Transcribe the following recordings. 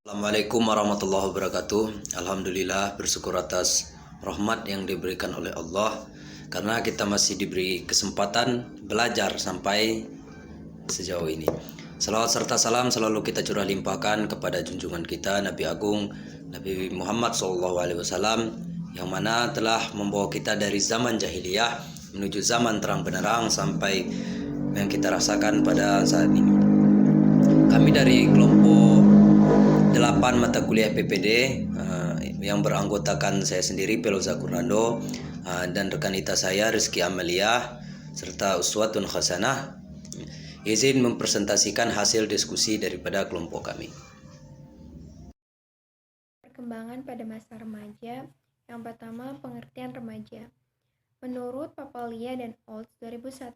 Assalamualaikum warahmatullahi wabarakatuh. Alhamdulillah, bersyukur atas rahmat yang diberikan oleh Allah karena kita masih diberi kesempatan belajar sampai sejauh ini. Salawat serta salam selalu kita curah limpahkan kepada junjungan kita Nabi Agung Nabi Muhammad SAW, yang mana telah membawa kita dari zaman jahiliyah menuju zaman terang benderang sampai yang kita rasakan pada saat ini. Kami dari kelompok 8 mata kuliah PPD yang beranggotakan saya sendiri Peloza Kurnando dan rekan ita saya Rizky Amalia serta Uswatun Hasanah, izin mempresentasikan hasil diskusi daripada kelompok kami. Perkembangan pada masa remaja. Yang pertama, pengertian remaja. Menurut Papalia dan Olds 2001,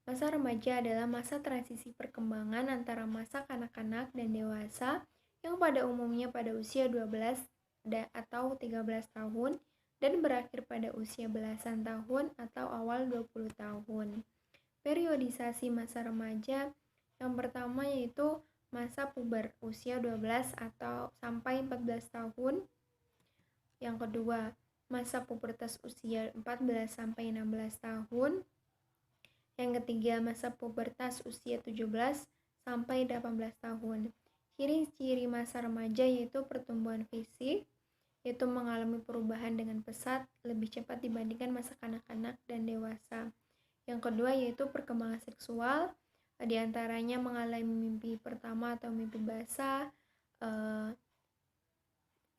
masa remaja adalah masa transisi perkembangan antara masa kanak-kanak dan dewasa yang pada umumnya pada usia 12 atau 13 tahun dan berakhir pada usia belasan tahun atau awal 20 tahun. Periodisasi masa remaja yang pertama yaitu masa puber usia 12 atau sampai 14 tahun. Yang kedua, masa pubertas usia 14 sampai 16 tahun. Yang ketiga, masa pubertas usia 17 sampai 18 tahun. Ciri-ciri masa remaja yaitu pertumbuhan fisik, yaitu mengalami perubahan dengan pesat lebih cepat dibandingkan masa kanak-kanak dan dewasa. Yang kedua yaitu perkembangan seksual, diantaranya mengalami mimpi pertama atau mimpi basah,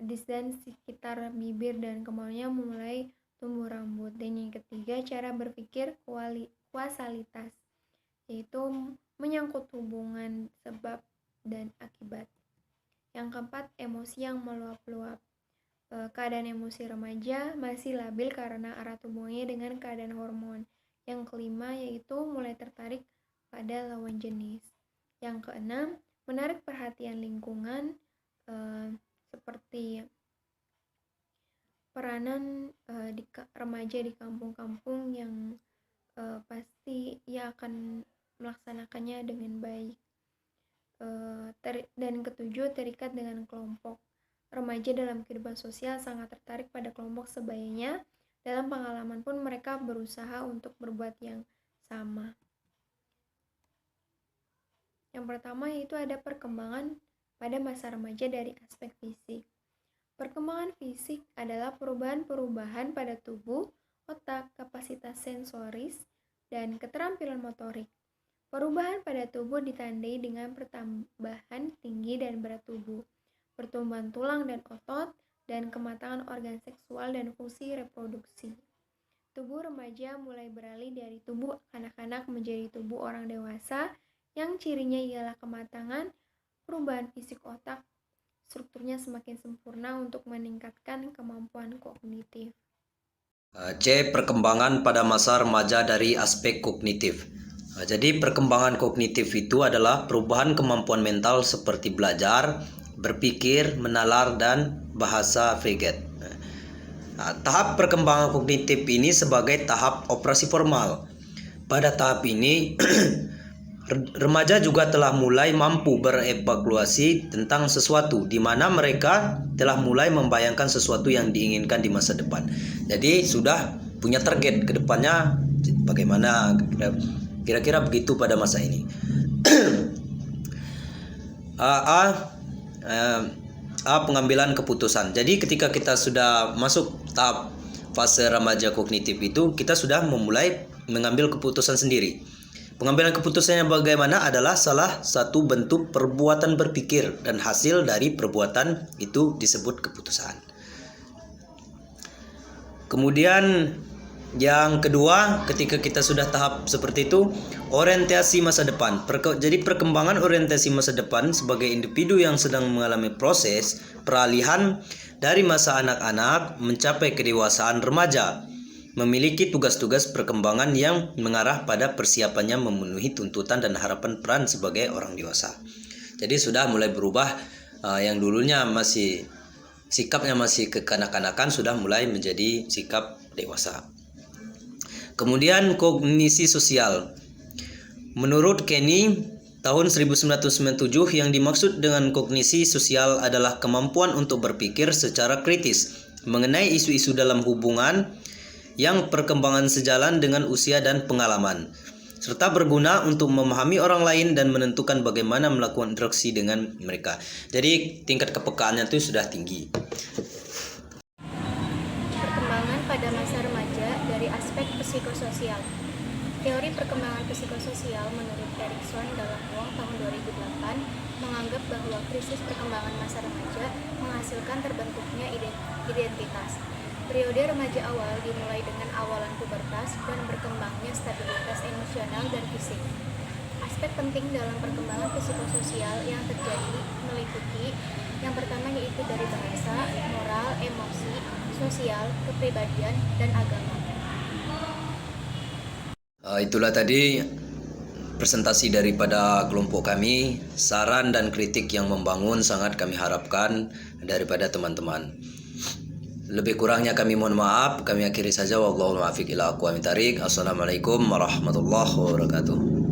dan sekitar bibir dan kemaluannya mulai tumbuh rambut. Dan yang ketiga, cara berpikir kuasalitas, yaitu menyangkut hubungan sebab dan akibat. Yang keempat, emosi yang meluap-luap. Keadaan emosi remaja masih labil karena erat hubungannya dengan keadaan hormon. Yang kelima yaitu mulai tertarik pada lawan jenis. Yang keenam, menarik perhatian lingkungan, seperti peranan remaja di kampung-kampung yang pasti ia akan melaksanakannya dengan baik. Dan ketujuh, terikat dengan kelompok. Remaja dalam kehidupan sosial sangat tertarik pada kelompok sebayanya. Dalam pengalaman pun mereka berusaha untuk berbuat yang sama. Yang pertama yaitu ada perkembangan pada masa remaja dari aspek fisik. Perkembangan fisik adalah perubahan-perubahan pada tubuh, otak, kapasitas sensoris, dan keterampilan motorik. Perubahan pada tubuh ditandai dengan pertambahan tinggi dan berat tubuh, pertumbuhan tulang dan otot, dan kematangan organ seksual dan fungsi reproduksi. Tubuh remaja mulai beralih dari tubuh anak-anak menjadi tubuh orang dewasa yang cirinya ialah kematangan, perubahan fisik otak, strukturnya semakin sempurna untuk meningkatkan kemampuan kognitif. C. Perkembangan pada masa remaja dari aspek kognitif. Jadi perkembangan kognitif itu adalah perubahan kemampuan mental seperti belajar, berpikir, menalar, dan bahasa veget. Tahap perkembangan kognitif ini sebagai tahap operasi formal. Pada tahap ini, remaja juga telah mulai mampu berevaluasi tentang sesuatu, di mana mereka telah mulai membayangkan sesuatu yang diinginkan di masa depan. Jadi sudah punya target ke depannya bagaimana, kira-kira begitu pada masa ini. Pengambilan keputusan. Jadi ketika kita sudah masuk tahap fase remaja kognitif itu, kita sudah memulai mengambil keputusan sendiri. Pengambilan keputusannya bagaimana adalah salah satu bentuk perbuatan berpikir, dan hasil dari perbuatan itu disebut keputusan. Kemudian yang kedua, ketika kita sudah tahap seperti itu, orientasi masa depan. Jadi perkembangan orientasi masa depan sebagai individu yang sedang mengalami proses peralihan dari masa anak-anak mencapai kedewasaan remaja, memiliki tugas-tugas perkembangan yang mengarah pada persiapannya memenuhi tuntutan dan harapan peran sebagai orang dewasa. Jadi sudah mulai berubah, yang dulunya masih sikapnya masih kekanak-kanakan sudah mulai menjadi sikap dewasa. Kemudian kognisi sosial. Menurut Kenny, tahun 1997 yang dimaksud dengan kognisi sosial adalah kemampuan untuk berpikir secara kritis mengenai isu-isu dalam hubungan yang perkembangan sejalan dengan usia dan pengalaman, serta berguna untuk memahami orang lain dan menentukan bagaimana melakukan interaksi dengan mereka. Jadi tingkat kepekaannya itu sudah tinggi. Perkembangan pada masa remaja dari aspek psikososial. Teori perkembangan psikososial menurut Erikson dalam Wong tahun 2008 menganggap bahwa krisis perkembangan masa remaja menghasilkan terbentuknya identitas. Periode remaja awal dimulai dengan awalan pubertas dan berkembangnya stabilitas emosional dan fisik. Aspek penting dalam perkembangan psikososial yang terjadi meliputi yang pertama yaitu dari bahasa, moral, emosi, sosial, kepribadian, dan agama. Itulah tadi presentasi daripada kelompok kami. Saran dan kritik yang membangun sangat kami harapkan daripada teman-teman. Lebih kurangnya kami mohon maaf. Kami akhiri saja. Wallahu muwaffiq ila aqwamit thariq. Assalamualaikum warahmatullahi wabarakatuh.